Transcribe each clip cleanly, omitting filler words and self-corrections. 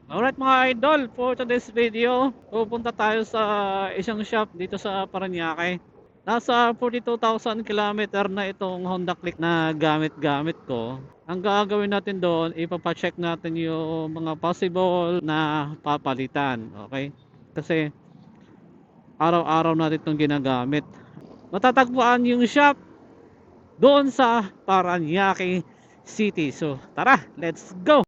Alright mga idol, for today's video, pupunta tayo sa isang shop dito sa Parañaque. Nasa 42,000 kilometer na itong Honda Click na gamit-gamit ko. Ang gagawin natin doon, ipapacheck natin yung mga possible na papalitan. Okay? Kasi araw-araw natin itong ginagamit. Matatagpuan yung shop doon sa Parañaque City. So tara, let's go!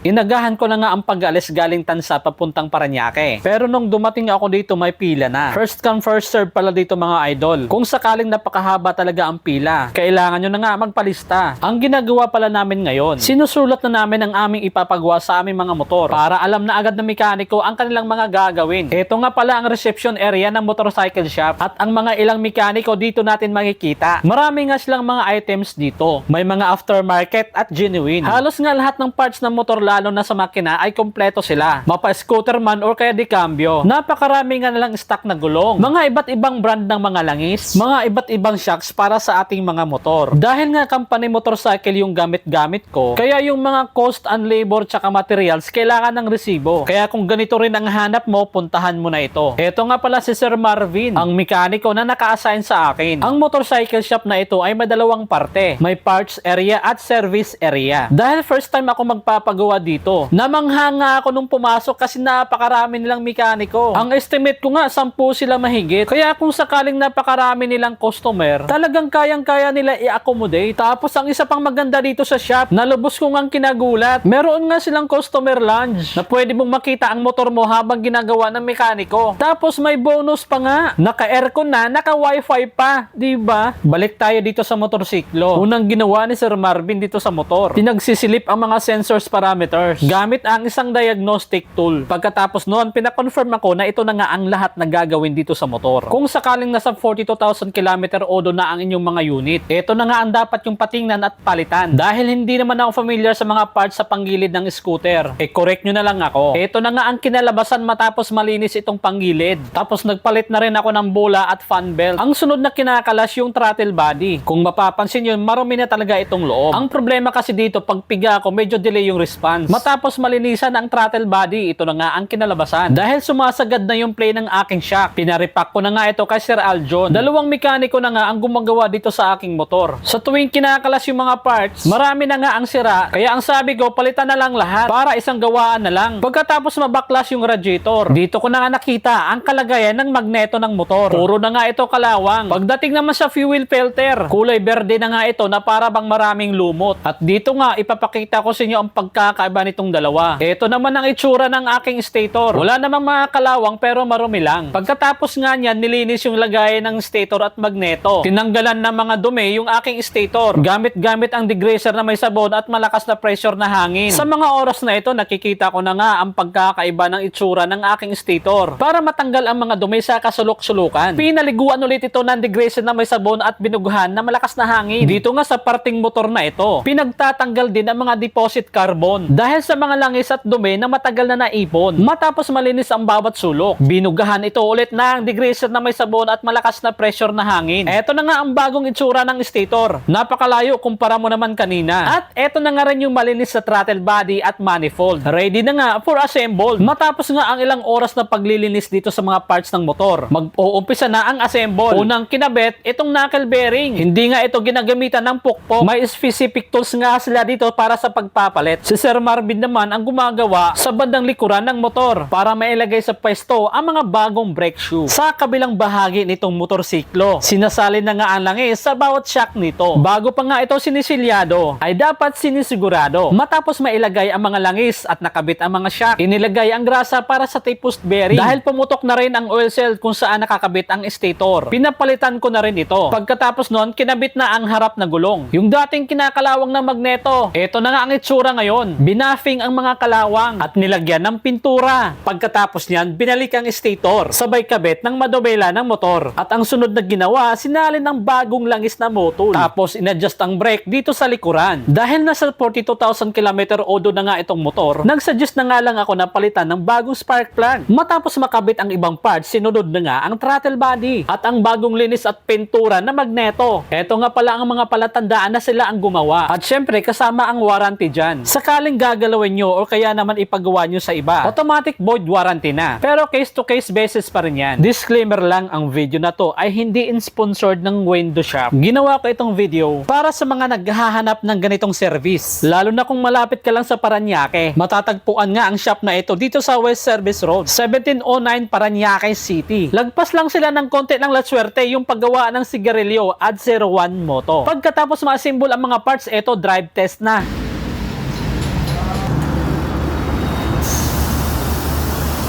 Inagahan ko na nga ang pag-alis galing Tansa papuntang Parañaque. Pero nung dumating ako dito may pila na. First come first serve pala dito mga idol. Kung sakaling napakahaba talaga ang pila, kailangan nyo na nga magpalista. Ang ginagawa pala namin ngayon, sinusulat na namin ang aming ipapagawa sa aming mga motor para alam na agad ng mekaniko ang kanilang mga gagawin. Ito nga pala ang reception area ng motorcycle shop at ang mga ilang mekaniko dito natin makikita. Marami nga silang mga items dito. May mga aftermarket at genuine. Halos nga lahat ng parts ng motor lalo na sa makina ay kompleto sila. Mapa-scooter man or kaya di cambio. Napakarami nga nalang stock na gulong. Mga iba't ibang brand ng mga langis. Mga iba't ibang shocks para sa ating mga motor. Dahil nga company motorcycle yung gamit-gamit ko, kaya yung mga cost and labor tsaka materials kailangan ng resibo. Kaya kung ganito rin ang hanap mo, puntahan mo na ito. Ito nga pala si Sir Marvin, ang mekaniko na naka-assign sa akin. Ang motorcycle shop na ito ay may dalawang parte. May parts area at service area. Dahil first time ako magpapagawa dito. Namanghanga ako nung pumasok kasi napakarami nilang mekaniko. Ang estimate ko nga 10 sila mahigit. Kaya kung sakaling napakarami nilang customer, talagang kayang-kaya nila i-accommodate. Tapos ang isa pang maganda dito sa shop, nalubos ko ngang kinagulat. Meron nga silang customer lounge na pwede mong makita ang motor mo habang ginagawa ng mekaniko. Tapos may bonus pa nga. Naka-aircon na, naka-wifi pa. Diba? Balik tayo dito sa motorsiklo. Unang ginawa ni Sir Marvin dito sa motor, pinagsisilip ang mga sensors parameters gamit ang isang diagnostic tool. Pagkatapos noon, pinakonfirm ako na ito na nga ang lahat na gagawin dito sa motor. Kung sakaling nasa 42,000 km odo na ang inyong mga unit, ito na nga ang dapat yung patingnan at palitan. Dahil hindi naman ako familiar sa mga parts sa panggilid ng scooter, correct nyo na lang ako. Ito na nga ang kinalabasan matapos malinis itong panggilid. Tapos nagpalit na rin ako ng bola at fan belt. Ang sunod na kinakalas yung throttle body. Kung mapapansin nyo, marumi na talaga itong loob. Ang problema kasi dito, pag piga ako, medyo delay yung response. Matapos malinisan ang throttle body, ito na nga ang kinalabasan. Dahil sumasagad na yung play ng aking shock, pinaripak ko na nga ito kay Sir Aljon. Dalawang mekaniko na nga ang gumagawa dito sa aking motor. Sa tuwing kinakalas yung mga parts, marami na nga ang sira. Kaya ang sabi ko, palitan na lang lahat para isang gawaan na lang. Pagkatapos mabaklas yung radiator, dito ko na nga nakita ang kalagayan ng magneto ng motor. Puro na nga ito kalawang. Pagdating naman sa fuel filter, kulay berde na nga ito na para bang maraming lumot. At dito nga, ipapakita ko sa inyo ang pagkakaiba nitong dalawa. Ito naman ang itsura ng aking stator. Wala namang mga kalawang pero marumi lang. Pagkatapos nga niyan, nilinis yung lagayan ng stator at magneto. Tinanggalan ng mga dumi yung aking stator. Gamit-gamit ang degreaser na may sabon at malakas na pressure na hangin. Sa mga oras na ito, nakikita ko na nga ang pagkakaiba ng itsura ng aking stator. Para matanggal ang mga dumi sa kasulok-sulukan, pinaliguan ulit ito ng degreaser na may sabon at binuguhan na malakas na hangin. Dito nga sa parting motor na ito, pinagtatanggal din ang mga deposit carbon. Dahil sa mga langis at dumi na matagal na naipon. Matapos malinis ang bawat sulok, binugahan ito ulit ng degreaser na may sabon at malakas na pressure na hangin. Eto na nga ang bagong itsura ng stator. Napakalayo kumpara mo naman kanina. At eto na nga rin yung malinis sa throttle body at manifold. Ready na nga for assemble. Matapos nga ang ilang oras na paglilinis dito sa mga parts ng motor, mag-uumpisa na ang assemble. Unang kinabit, itong knuckle bearing. Hindi nga ito ginagamitan ng pukpok. May specific tools nga sila dito para sa pagpapalit. Si Sir Marvin naman ang gumagawa sa bandang likuran ng motor para mailagay sa pwesto ang mga bagong brake shoe. Sa kabilang bahagi nitong motorsiklo, sinasali na nga ang langis sa bawat shock nito. Bago pa nga ito sinisilyado, ay dapat sinisigurado. Matapos mailagay ang mga langis at nakabit ang mga shock, inilagay ang grasa para sa tape-post bearing. Dahil pumutok na rin ang oil cell kung saan nakakabit ang stator, pinapalitan ko na rin ito. Pagkatapos nun, kinabit na ang harap na gulong. Yung dating kinakalawang na magneto, ito na nga ang itsura ngayon. Binafing ang mga kalawang at nilagyan ng pintura. Pagkatapos niyan, binalik ang stator. Sabay kabit ng madobela ng motor. At ang sunod na ginawa, sinalin ng bagong langis na motor. Tapos inadjust ang brake dito sa likuran. Dahil nasa 42,000 km odo na nga itong motor, nagsuggest na nga lang ako na palitan ng bagong spark plug. Matapos makabit ang ibang parts, sinunod na nga ang throttle body at ang bagong linis at pintura na magneto. Eto nga pala ang mga palatandaan na sila ang gumawa. At syempre kasama ang warranty dyan. Sakaling gagalawin nyo o kaya naman ipagawa nyo sa iba, automatic void warranty na. Pero case to case basis pa rin yan. Disclaimer lang, ang video na to ay hindi sponsored ng window shop. Ginawa ko itong video para sa mga naghahanap ng ganitong service. Lalo na kung malapit ka lang sa Parañaque. Matatagpuan nga ang shop na ito dito sa West Service Road, 1709 Parañaque City. Lagpas lang sila ng konti ng laswerte yung paggawa ng sigarilyo at 01 Moto. Pagkatapos ma-assemble ang mga parts, ito drive test na.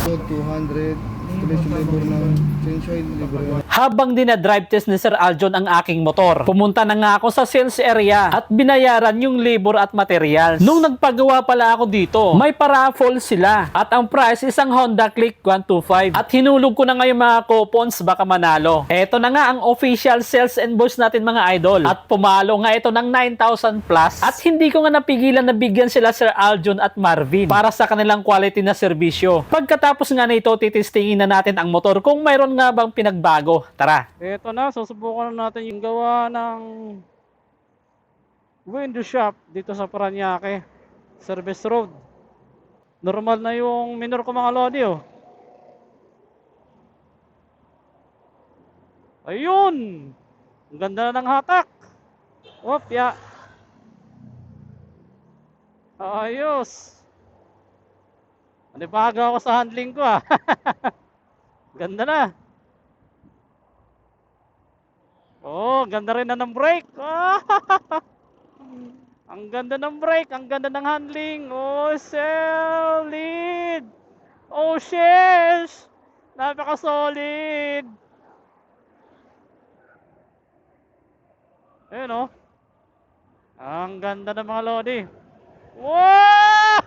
So, 200 installation labor ng change oil, libre. Habang dinadrive test ni Sir Aljon ang aking motor, pumunta na nga ako sa sales area at binayaran yung labor at materials. Nung nagpagawa pala ako dito, may paraffol sila at ang price isang Honda Click 125 at hinulog ko na ngayon mga coupons, baka manalo. Eto na nga ang official sales invoice natin mga idol at pumalo nga ito ng 9,000 plus at hindi ko nga napigilan na bigyan sila Sir Aljon at Marvin para sa kanilang quality na serbisyo. Pagkatapos nga nito, titistingin na natin ang motor kung mayroon nga bang pinagbago. Tara! Ito na, susubukan na natin yung gawa ng window shop dito sa Parañaque Service Road. Normal na yung minor ko mga lodi, oh. Ayun! Ang ganda na ng hatak. Opya. Ayos. Nanibaga ako sa handling ko, ah. Ganda na. Oh, ganda rin na ng brake. Ah, ang ganda ng brake, ang ganda ng handling. Oh, solid. Oh, sheesh. Napaka-solid. Ayun, oh. Ang ganda ng mga lodi. Wow!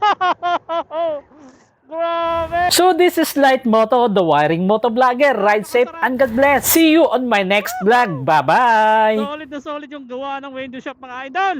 Grabe! So this is Light Moto, the wiring moto vlogger. Ride safe and God bless. See you on my next vlog. Bye-bye! Solid na solid yung gawa ng window shop mga idol.